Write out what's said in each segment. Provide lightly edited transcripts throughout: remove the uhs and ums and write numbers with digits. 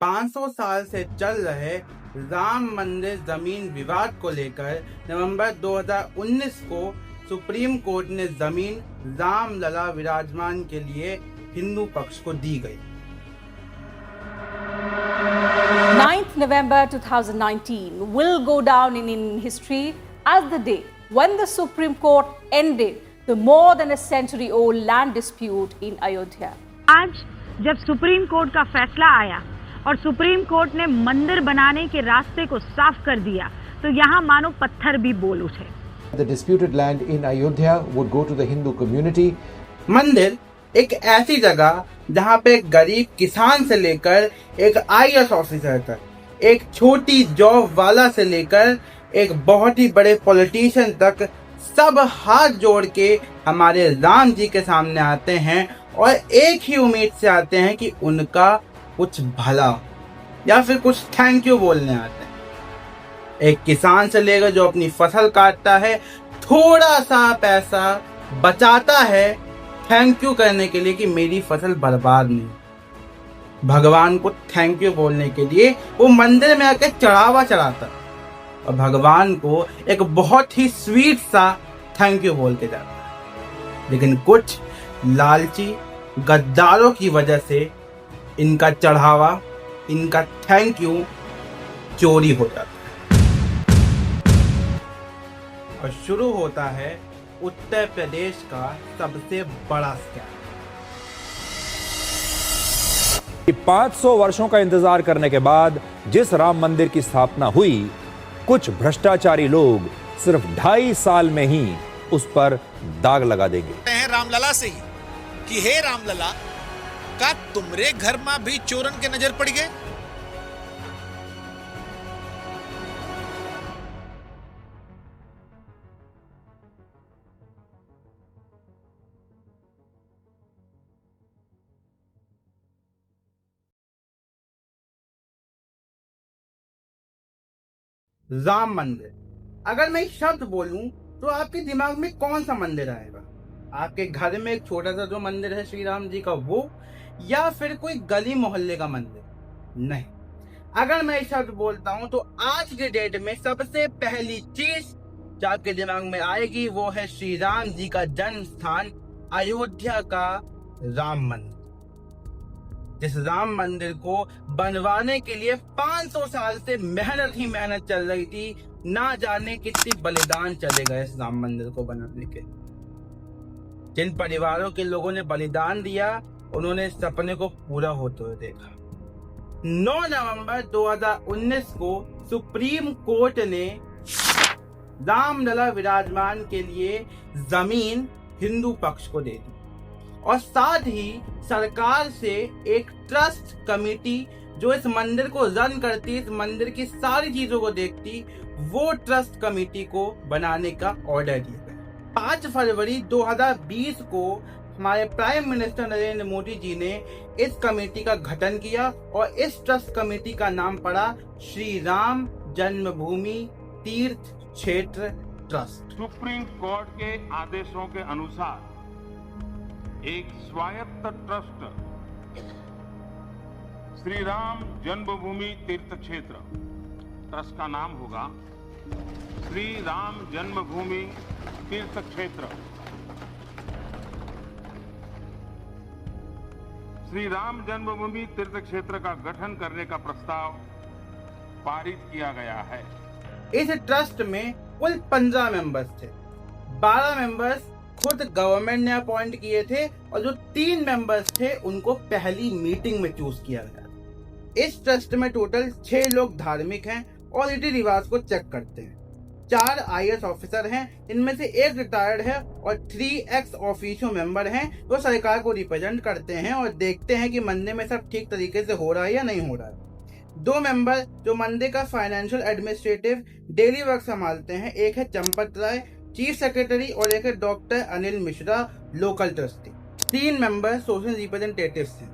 500 साल से चल रहे राम मंदिर जमीन विवाद को लेकर नवंबर 2019 को सुप्रीम कोर्ट ने जमीन रामलला विराजमान के लिए हिंदू पक्ष को दी गई। 9th November 2019 will go down in history as the day when the Supreme Court ended the more than a century-old land dispute in Ayodhya. आज जब सुप्रीम कोर्ट का फैसला आया और सुप्रीम कोर्ट ने मंदिर बनाने के रास्ते को साफ कर दिया, तो यहाँ मानो पत्थर भी बोल उठे। The disputed land in Ayodhya would go to the Hindu community. मंदिर एक ऐसी जगह जहाँ पे एक गरीब किसान से लेकर एक IAS ऑफिसर तक, एक छोटी जॉब वाला से लेकर एक बहुत ही बड़े पॉलिटिशियन तक सब हाथ जोड़ के हमारे राम जी के सामने आते हैं और एक ही उम्मीद से आते हैं कि उनका कुछ भला या फिर कुछ थैंक यू बोलने आते हैं। एक किसान से लेकर जो अपनी फसल काटता है, थोड़ा सा पैसा बचाता है थैंक यू करने के लिए कि मेरी फसल बर्बाद नहीं। भगवान को थैंक यू बोलने के लिए वो मंदिर में आकर चढ़ावा चढ़ाता और भगवान को एक बहुत ही स्वीट सा थैंक यू बोल के जाता है। लेकिन कुछ लालची गद्दारों की वजह से इनका चढ़ावा, इनका थैंक यू चोरी हो जाता है और शुरू होता है उत्तर प्रदेश का सबसे बड़ा स्कैम। 500 वर्षों का इंतजार करने के बाद जिस राम मंदिर की स्थापना हुई, कुछ भ्रष्टाचारी लोग सिर्फ 2.5 साल में ही उस पर दाग लगा देंगे। रामलला से ही कि हे रामलला, का तुमरे घर में भी चोरन के नजर पड़ गए? राम मंदिर, अगर मैं एक शब्द बोलूं तो आपके दिमाग में कौन सा मंदिर आएगा? आपके घर में एक छोटा सा जो मंदिर है श्री राम जी का, वो, या फिर कोई गली मोहल्ले का मंदिर? नहीं। अगर मैं एक शब्द बोलता हूं तो आज के डेट में सबसे पहली चीज जो आपके दिमाग में आएगी वो है श्री राम जी का जन्म स्थान अयोध्या का राम मंदिर। जिस राम मंदिर को बनवाने के लिए 500 साल से मेहनत ही मेहनत चल रही थी, ना जाने कितनी बलिदान चले गए इस राम मंदिर को बनाने के। जिन परिवारों के लोगों ने बलिदान दिया, उन्होंने इस सपने को पूरा होते हुए देखा। 9 नवंबर 2019 को सुप्रीम कोर्ट ने रामलला विराजमान के लिए जमीन हिंदू पक्ष को दे दी और साथ ही सरकार से एक ट्रस्ट कमेटी जो इस मंदिर को रन करती, इस मंदिर की सारी चीजों को देखती, वो ट्रस्ट कमेटी को बनाने का ऑर्डर दिया गया। 5 फरवरी 2020 को हमारे प्राइम मिनिस्टर नरेंद्र मोदी जी ने इस कमेटी का गठन किया और इस ट्रस्ट कमेटी का नाम पड़ा श्री राम जन्मभूमि तीर्थ क्षेत्र ट्रस्ट। सुप्रीम कोर्ट के आदेशों के अनुसार एक स्वायत्त ट्रस्ट श्री राम जन्मभूमि तीर्थ क्षेत्र ट्रस्ट का नाम होगा श्री राम जन्मभूमि तीर्थ क्षेत्र। श्री राम जन्मभूमि तीर्थ क्षेत्र का गठन करने का प्रस्ताव पारित किया गया है। इस ट्रस्ट में कुल 15 मेंबर्स थे। 12 मेंबर्स खुद गवर्नमेंट ने अपॉइंट किए थे और जो 3 मेंबर्स थे उनको पहली मीटिंग में चूज किया गया। इस ट्रस्ट में टोटल 6 लोग धार्मिक हैं और रीति रिवाज को चेक करते हैं। 4 IAS ऑफिसर हैं, इनमें से एक रिटायर्ड है और 3 एक्स ऑफिशियो मेंबर हैं जो सरकार को रिप्रेजेंट करते हैं और देखते हैं कि मंदिर में सब ठीक तरीके से हो रहा है या नहीं हो रहा है। 2 मेंबर जो मंदिर का फाइनेंशियल एडमिनिस्ट्रेटिव डेली वर्क संभालते हैं, एक है चंपत राय चीफ सेक्रेटरी और एक है doctor Anil Mishra local trustee. 3 member social representatives हैं।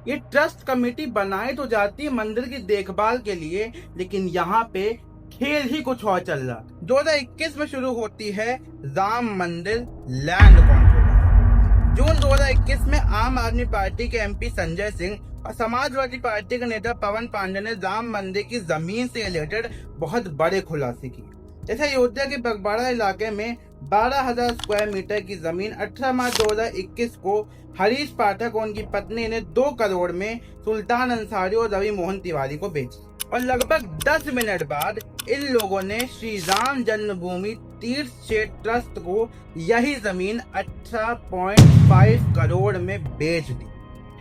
ये ट्रस्ट कमेटी बनाई तो जाती है मंदिर की देखभाल के लिए, लेकिन यहाँ पे खेल ही कुछ और चल रहा। 2021 में शुरू होती है राम मंदिर लैंड कॉन्ट्रोवर्सी। जून 2021 में आम आदमी पार्टी के MP संजय सिंह और समाजवादी पार्टी के नेता पवन पांडे ने राम मंदिर की जमीन से रिलेटेड बहुत बड़े खुलासे किए। जैसे अयोध्या के बगबाड़ा इलाके में 12,000 स्क्वायर मीटर की जमीन 18 मार्च 2021 को हरीश पाठक और उनकी पत्नी ने 2 करोड़ में सुल्तान अंसारी और रवि मोहन तिवारी को बेची और लगभग 10 मिनट बाद इन लोगों ने श्री राम जन्मभूमि तीर्थ क्षेत्र ट्रस्ट को यही जमीन 18.5 करोड़ में बेच दी।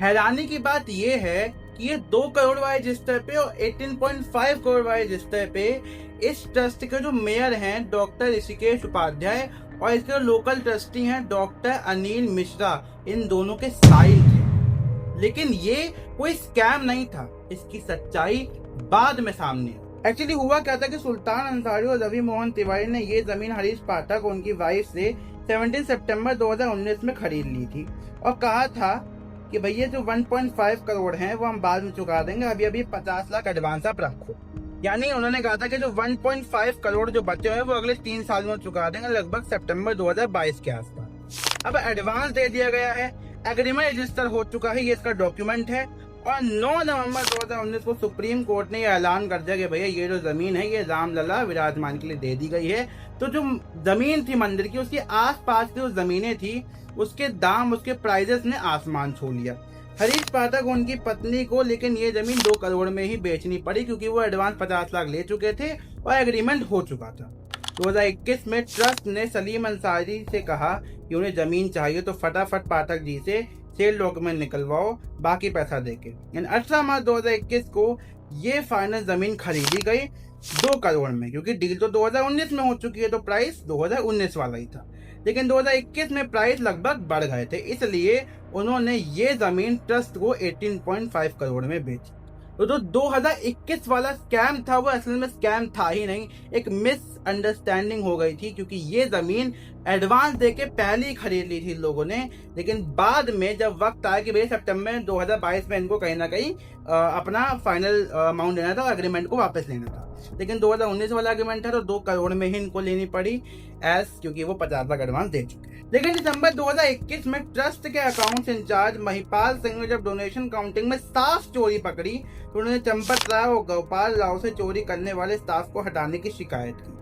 हैरानी की बात यह है कि ये 2 करोड़ वाले रजिस्टर पे और 18.5 करोड़ वाले रजिस्टर पे इस ट्रस्ट के जो मेयर हैं डॉक्टर ऋषिकेश उपाध्याय और इसके लोकल ट्रस्टी हैं डॉक्टर अनिल मिश्रा, इन दोनों के साइन थे। लेकिन ये कोई स्कैम नहीं था, इसकी सच्चाई बाद में सामने आई। एक्चुअली हुआ क्या था कि सुल्तान अंसारी और रवि मोहन तिवारी ने ये जमीन हरीश पाठक और उनकी वाइफ से 17 सितंबर 2019 में खरीद ली थी और कहा था कि भैया जो 1.5 करोड़ हैं वो हम बाद में चुका देंगे, अभी 50 लाख एडवांस आप रखो। यानी उन्होंने कहा था कि जो 1.5 करोड़ जो बचे हुए हैं वो अगले 3 साल में चुका देंगे, लगभग सितंबर 2022 के आसपास। अब एडवांस दे दिया गया है, एग्रीमेंट रजिस्टर हो चुका है, ये इसका डॉक्यूमेंट है और 9 नवंबर 2019 को सुप्रीम कोर्ट ने ये ऐलान कर दिया कि भैया ये जो जमीन है ये रामलला विराजमान के लिए दे दी गई है। तो जो जमीन थी मंदिर की, उसके आसपास की जो जमीनें थी उसके दाम, उसके प्राइजेस ने आसमान छू लिया। हरीश पाठक उनकी पत्नी को लेकिन ये जमीन 2 करोड़ में ही बेचनी पड़ी क्योंकि वो एडवांस 50 लाख ले चुके थे और एग्रीमेंट हो चुका था। 2021 में ट्रस्ट ने सलीम अंसारी से कहा कि उन्हें जमीन चाहिए तो फटाफट पाठक जी से सेल डॉक्यूमेंट निकलवाओ, बाकी पैसा देके। 18 मार्च 2021 को ये फाइनल जमीन खरीदी गई 2 करोड़ में, क्योंकि डील तो 2019 में हो चुकी है तो प्राइस 2019 वाला ही था। लेकिन 2021 में प्राइस लगभग बढ़ गए थे, इसलिए उन्होंने ये जमीन ट्रस्ट को 18.5 करोड़ में बेची। तो जो 2021 वाला स्कैम था वो असल में स्कैम था ही नहीं, एक मिसअंडरस्टैंडिंग हो गई थी क्योंकि ये जमीन एडवांस देके पहले ही खरीद ली थी लोगों ने। लेकिन बाद में जब वक्त आया कि भाई सितंबर 2022 में इनको कहीं ना कहीं अपना फाइनल अमाउंट देना था, एग्रीमेंट को वापस लेना था, लेकिन 2019 वाला एग्रीमेंट था तो 2 करोड़ में ही इनको लेनी पड़ी क्योंकि वो 50 लाख एडवांस दे चुके हैं। लेकिन दिसंबर 2021 में ट्रस्ट के अकाउंट्स इंचार्ज महिपाल सिंह ने जब डोनेशन काउंटिंग में साफ चोरी पकड़ी तो उन्होंने चंपत राव और गोपाल राव से चोरी करने वाले स्टाफ को हटाने की शिकायत की।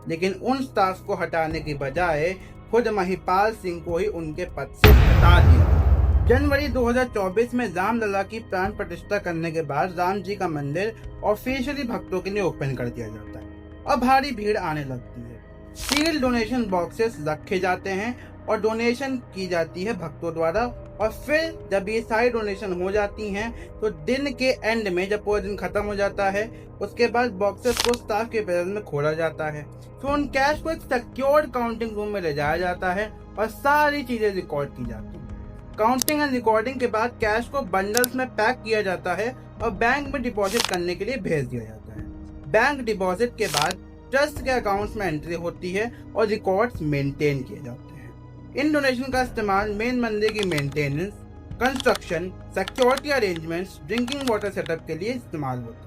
लेकिन उन स्टाफ को हटाने की बजाय खुद महिपाल सिंह को ही उनके पद से हटा दिया। जनवरी 2024 में रामलला की प्राण प्रतिष्ठा करने के बाद राम जी का मंदिर ऑफिशियली भक्तों के लिए ओपन कर दिया जाता है और भारी भीड़ आने लगती है। सील डोनेशन बॉक्सेस रखे जाते हैं और डोनेशन की जाती है भक्तों द्वारा और फिर जब ये सारी डोनेशन हो जाती हैं तो दिन के एंड में जब पूरा दिन खत्म हो जाता है उसके बाद बॉक्सेस को स्टाफ के प्रेजेंस में खोला जाता है। फिर उन कैश को एक सिक्योर्ड काउंटिंग रूम में ले जाया जाता है और सारी चीजें रिकॉर्ड की जाती हैं। काउंटिंग एंड रिकॉर्डिंग के बाद कैश को बंडल्स में पैक किया जाता है और बैंक में डिपॉजिट करने के लिए भेज दिया जाता है। बैंक डिपॉजिट के बाद ट्रस्ट के अकाउंट्स में एंट्री होती है और रिकॉर्ड्स मेंटेन किए जाते हैं। इन डोनेशन का इस्तेमाल मेन मंदिर की maintenance, construction, security arrangements, drinking water setup के लिए इस्तेमाल होता है।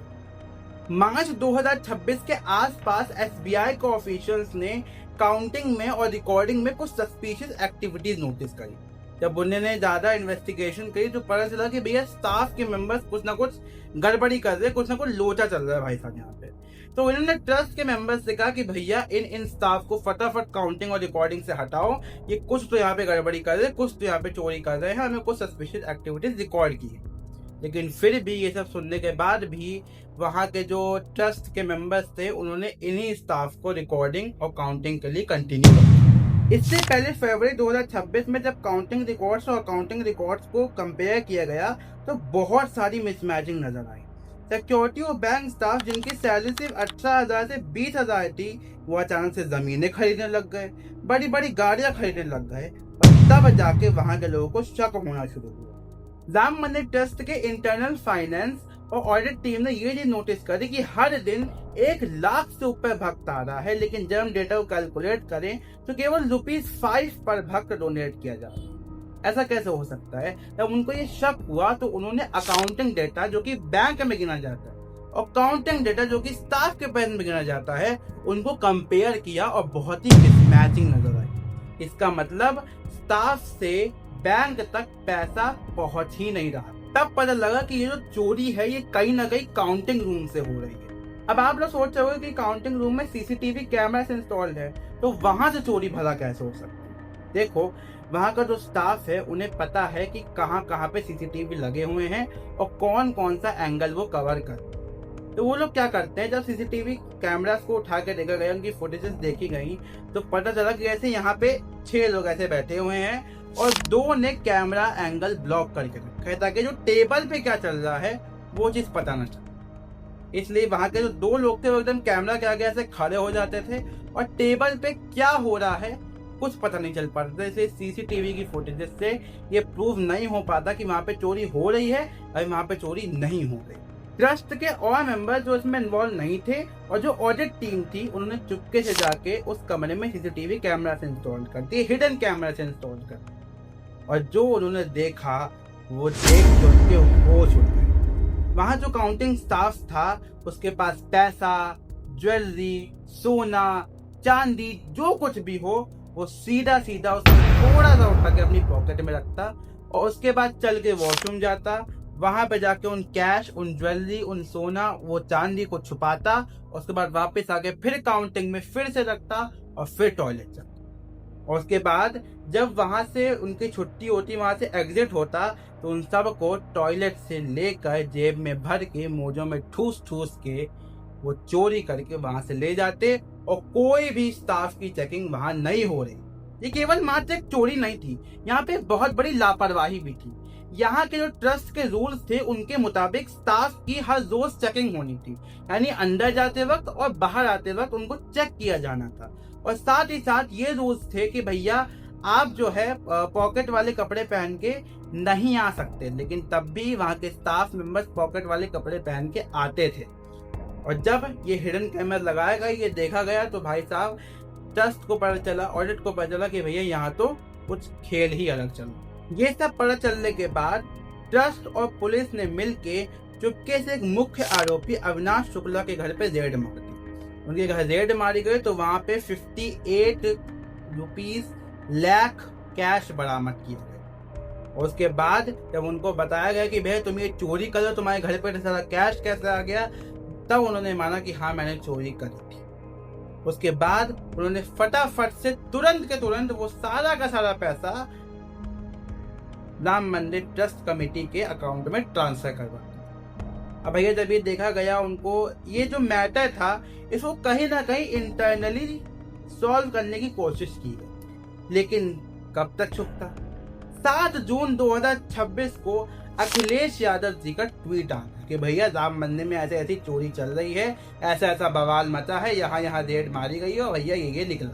मार्च 2026 के आसपास एसबीआई के ऑफिशियल्स ने काउंटिंग में और रिकॉर्डिंग में कुछ सस्पिशियस एक्टिविटीज नोटिस करी। जब उन्होंने ज्यादा इन्वेस्टिगेशन करी तो पता चला कि भैया स्टाफ के मेंबर्स कुछ ना कुछ गड़बड़ी कर रहे, कुछ ना कुछ लोचा चल रहा है भाई साहब यहाँ पे। तो उन्होंने ट्रस्ट के मेंबर्स से कहा कि भैया इन स्टाफ को फटाफट काउंटिंग और रिकॉर्डिंग से हटाओ, ये कुछ तो यहाँ पे गड़बड़ी कर रहे हैं, कुछ तो यहाँ पे चोरी कर रहे हैं, हमें कुछ सस्पिशियस एक्टिविटीज रिकॉर्ड की है। लेकिन फिर भी ये सब सुनने के बाद भी वहाँ के जो ट्रस्ट के मेंबर्स थे उन्होंने इन्हीं स्टाफ को रिकॉर्डिंग और काउंटिंग के लिए कंटिन्यू किया। इससे पहले फरवरी 2026 में जब काउंटिंग रिकॉर्ड्स और अकाउंटिंग रिकॉर्ड्स को कंपेयर किया गया तो बहुत सारी मिसमैचिंग नजर आई। सिक्योरिटी और बैंक स्टाफ जिनकी सैलरी सिर्फ 18,000 से 20,000 थी वो अचानक से जमीनें खरीदने लग गए, बड़ी बड़ी गाड़ियां खरीदने लग गए और तब जाके वहां के लोगों को शक होना शुरू हुआ। राम मंदिर ट्रस्ट के इंटरनल फाइनेंस और ऑडिट टीम ने ये चीज नोटिस करी कि हर दिन 1 लाख से ऊपर भक्त आ रहा है, लेकिन जब हम डेटा को कैलकुलेट करें तो केवल ₹5 पर भक्त डोनेट किया जा रहा है। ऐसा कैसे हो सकता है? जब उनको ये शक हुआ तो उन्होंने अकाउंटिंग डेटा जो कि बैंक में गिना जाता है और अकाउंटिंग डेटा जो कि स्टाफ के पैसे में गिना जाता है उनको कंपेयर किया और बहुत ही मिसमैचिंग नजर आई। इसका मतलब स्टाफ से बैंक तक पैसा पहुंच ही नहीं रहा। तब पता लगा कि ये जो चोरी है ये कहीं ना कहीं काउंटिंग रूम से हो रही है। अब आप लोग सोच रहे हो कि काउंटिंग रूम में सीसीटीवी कैमरा इंस्टॉल्ड है, तो वहां से चोरी भला कैसे हो सकती है। देखो, वहां का जो स्टाफ है उन्हें पता है कि कहाँ कहाँ पे सीसीटीवी लगे हुए हैं और कौन कौन सा एंगल वो कवर कर। तो वो लोग क्या करते हैं, जब सीसीटीवी कैमरास को उठा के देखा गया, उनकी फुटेजेस देखी गई, तो पता चला कि ऐसे यहाँ पे 6 लोग ऐसे बैठे हुए हैं और 2 ने कैमरा एंगल ब्लॉक करके रखा है ताकि जो टेबल पे क्या चल रहा है वो चीज पता न चले। इसलिए वहां के जो 2 लोग थे वो एकदम कैमरा के आगे ऐसे खड़े हो जाते थे और टेबल पे क्या हो रहा है कुछ पता नहीं चल पाता। इसलिए सीसीटीवी की फुटेजेस से ये प्रूव नहीं हो पाता कि वहां पे चोरी हो रही है और वहां पे चोरी नहीं हो रही। ट्रस्ट के और मेंबर जो इसमें इन्वॉल्व नहीं थे और जो ऑडिट टीम थी उन्होंने चुपके से जाके उस कमरे में सीसीटीवी कैमरा से इंस्टॉल कर दिए, हिडन कैमरा से इंस्टॉल कर दिए। और जो उन्होंने देखा वो देख के उनके होश उड़ गए। वहां जो काउंटिंग स्टाफ था उसके पास पैसा, ज्वेलरी, सोना, चांदी जो कुछ भी हो वो सीधा सीधा उसमें थोड़ा सा उठा के अपनी पॉकेट में रखता और उसके बाद चल के वॉशरूम जाता, वहां पे जाके उन कैश, उन ज्वेलरी, उन सोना, वो चांदी को छुपाता, उसके बाद वापस आके फिर काउंटिंग में फिर से रखता और फिर टॉयलेट जाता। और उसके बाद जब वहां से उनकी छुट्टी होती, वहां से एग्जिट होता, तो उन सब को टॉयलेट से लेकर जेब में भर के मोजों में ठूस ठूस के वो चोरी करके वहां से ले जाते और कोई भी स्टाफ की चेकिंग वहां नहीं हो रही। ये केवल मात्र एक चोरी नहीं थी, यहाँ पे बहुत बड़ी लापरवाही भी थी। यहाँ के जो ट्रस्ट के रूल्स थे उनके मुताबिक स्टाफ की हर रोज चेकिंग होनी थी, यानी अंदर जाते वक्त और बाहर आते वक्त उनको चेक किया जाना था। और साथ ही साथ ये रूल्स थे कि भैया आप जो है पॉकेट वाले कपड़े पहन के नहीं आ सकते, लेकिन तब भी वहाँ के स्टाफ मेंबर्स पॉकेट वाले कपड़े पहन के आते थे। और जब ये हिडन कैमरा लगाया गया, ये देखा गया, तो भाई साहब ट्रस्ट को पता चला, ऑडिट को पता चला कि भैया यहाँ तो कुछ खेल ही अलग चल रहा। ये सब पता चलने के बाद ट्रस्ट और पुलिस ने मिलके चुपके से एक मुख्य आरोपी अविनाश शुक्ला के घर पे रेड मार दी। उनके घर रेड मारी गई तो वहां पे 58 लाख कैश बरामद किया गया। और उसके बाद जब उनको बताया गया कि भैया तुम ये चोरी करो, तुम्हारे घर पे सारा कैश कैसे आ गया, तब उन्होंने माना कि हाँ मैंने चोरी करी थी। उसके बाद उन्होंने फटाफट से तुरंत के तुरंत वो सारा का सारा पैसा राम मंदिर ट्रस्ट कमेटी के अकाउंट में ट्रांसफर करवा दिया। अब भैया जब ये देखा गया, उनको ये जो मैटर था इसको कहीं ना कहीं इंटरनली सॉल्व करने की कोशिश की गई, लेकिन कब तक छुपता। 7 जून 2026 को अखिलेश यादव जी का ट्वीट आया कि भैया राम मंदिर में ऐसे ऐसी चोरी चल रही है, ऐसा ऐसा बवाल मचा है, यहाँ यहाँ रेड मारी गई है और भैया ये निकला।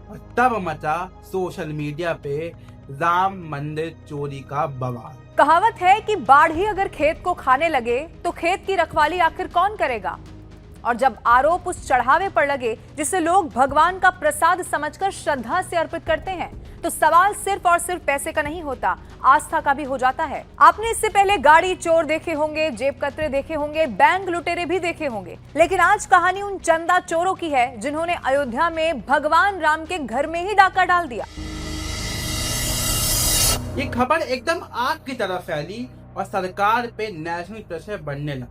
और तब मचा सोशल मीडिया पे राम मंदिर चोरी का बवाल। कहावत है कि बाढ़ ही अगर खेत को खाने लगे तो खेत की रखवाली आखिर कौन करेगा। और जब आरोप उस चढ़ावे पर लगे जिसे लोग भगवान का प्रसाद समझकर श्रद्धा से अर्पित करते हैं, तो सवाल सिर्फ और सिर्फ पैसे का नहीं होता, आस्था का भी हो जाता है। आपने इससे पहले गाड़ी चोर देखे होंगे, जेब कतरे देखे होंगे, बैंक लुटेरे भी देखे होंगे, लेकिन आज कहानी उन चंदा चोरों की है जिन्होंने अयोध्या में भगवान राम के घर में ही डाका डाल दिया। ये खबर एकदम आग की तरह फैली और सरकार पे नेशनल प्रेशर बढ़ने लगा।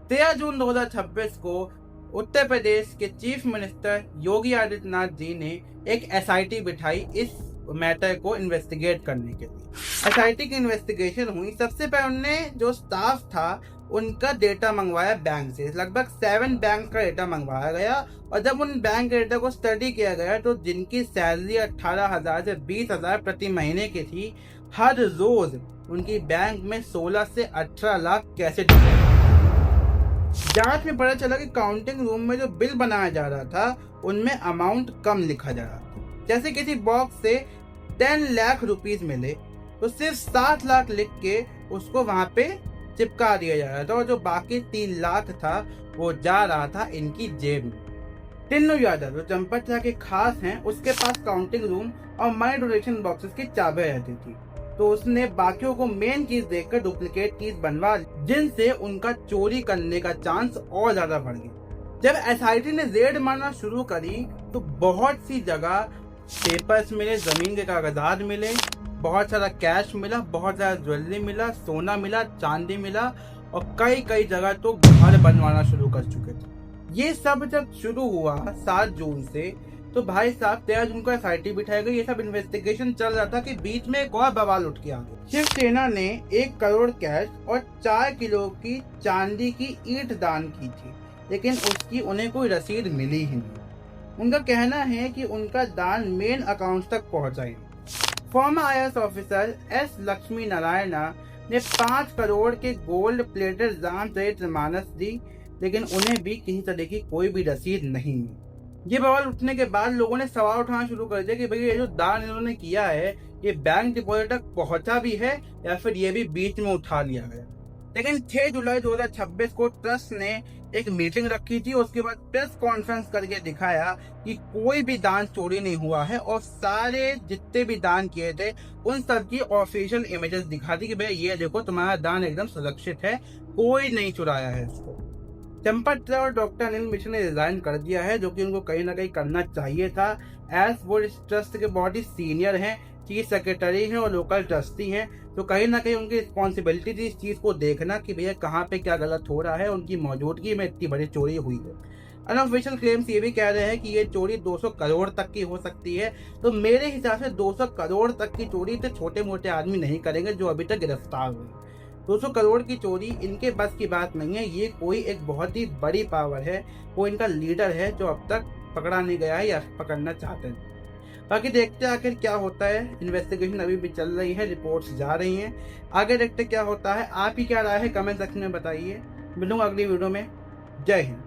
13 जून 2026 को उत्तर प्रदेश के चीफ मिनिस्टर योगी आदित्यनाथ जी ने एक एसआईटी बिठाई इस मैटर को इन्वेस्टिगेट करने के लिए। एसआईटी की इन्वेस्टिगेशन हुई। सबसे पहले उन्होंने जो स्टाफ था उनका डेटा मंगवाया बैंक से, लगभग 7 बैंक का डेटा मंगवाया गया। और जब उन बैंक डेटा को स्टडी किया गया तो जिनकी सैलरी 18,000 से 20,000 प्रति महीने की थी, हर रोज उनकी बैंक में 16 से 18 लाख कैसे डिपॉजिट। जांच में पता चला कि काउंटिंग रूम में जो बिल बनाया जा रहा था उनमें अमाउंट कम लिखा जा रहा था। जैसे किसी बॉक्स से 10 लाख रुपीस मिले तो सिर्फ 7 लाख लिख के उसको वहां पे चिपका दिया जा रहा था और जो बाकी 3 लाख था वो जा रहा था इनकी जेब में। टिन्नू यादव जो चंपतराय के खास हैं, उसके पास काउंटिंग रूम और मनी डोनेशन बॉक्सेस की चाबी रहती थी, तो उसने बाकियों को मेन कीज देकर डुप्लीकेट कीज बनवा, जिनसे उनका चोरी करने का चांस और ज्यादा बढ़ गया। जब एसआईटी ने रेड मारना शुरू करी तो बहुत सी जगह पेपर्स मिले, जमीन के कागजात मिले बहुत सारा कैश मिला, बहुत सारा ज्वेलरी मिला, सोना मिला, चांदी मिला और कई कई जगह तो घर बनवाना शुरू कर चुके थे। ये सब जब शुरू हुआ 7 जून से, तो भाई साहब 13 जून को SIT बिठाई गई। ये सब इन्वेस्टिगेशन चल रहा था कि बीच में एक और बवाल उठ के आ गया। शिवसेना ने 1 करोड़ कैश और 4 किलो की चांदी की ईंट दान की थी, लेकिन उसकी उन्हें कोई रसीद मिली ही नहीं। उनका कहना है कि उनका दान मेन अकाउंट तक पहुंचा ही नहीं। Farmer IAS officer S Lakshmi Narayana ने 5 करोड़ के गोल्ड प्लेटेड रामचरितमानस दी, लेकिन उन्हें भी किसी तरह की कोई भी रसीद नहीं मिली। ये बवाल उठने के बाद लोगों ने सवाल उठाना शुरू कर दिया कि भाई ये जो दान इन्होंने किया है ये बैंक डिपॉजिट तक पहुंचा भी है या फिर ये भी बीच में उठा लिया गया। लेकिन 6 जुलाई 2026 को ट्रस्ट ने एक मीटिंग रखी थी, उसके बाद प्रेस कॉन्फ्रेंस करके दिखाया कि कोई भी दान चोरी नहीं हुआ है और सारे जितने भी दान किए थे उन सब की ऑफिशियल इमेजेस दिखा दी कि भाई ये देखो तुम्हारा दान एकदम सुरक्षित है, कोई नहीं चुराया है इसको। चंपत और डॉक्टर अनिल मिश्र ने रिजाइन कर दिया है, जो कि उनको कहीं ना कहीं करना चाहिए था। एज वो इस ट्रस्ट के बहुत ही सीनियर हैं, चीफ सेक्रेटरी हैं और लोकल ट्रस्टी हैं, तो कहीं ना कहीं उनकी रिस्पॉन्सिबिलिटी थी इस चीज को देखना कि भैया कहाँ पे क्या गलत हो रहा है, उनकी मौजूदगी में इतनी बड़ी चोरी हुई है। अनऑफिशियल क्लेम्स ये भी कह रहे हैं कि ये चोरी 200 करोड़ तक की हो सकती है, तो मेरे हिसाब से 200 करोड़ तक की चोरी तो छोटे मोटे आदमी नहीं करेंगे जो अभी तक गिरफ्तार हुए। 200 करोड़ की चोरी इनके बस की बात नहीं है, ये कोई एक बहुत ही बड़ी पावर है, वो इनका लीडर है जो अब तक पकड़ा नहीं गया है या पकड़ना चाहते हैं। बाकी देखते हैं आखिर क्या होता है। इन्वेस्टिगेशन अभी भी चल रही है, रिपोर्ट्स जा रही हैं, आगे देखते क्या होता है। आप ही क्या राय है कमेंट सेक्शन में बताइए। मिलूंगा अगली वीडियो में। जय हिंद।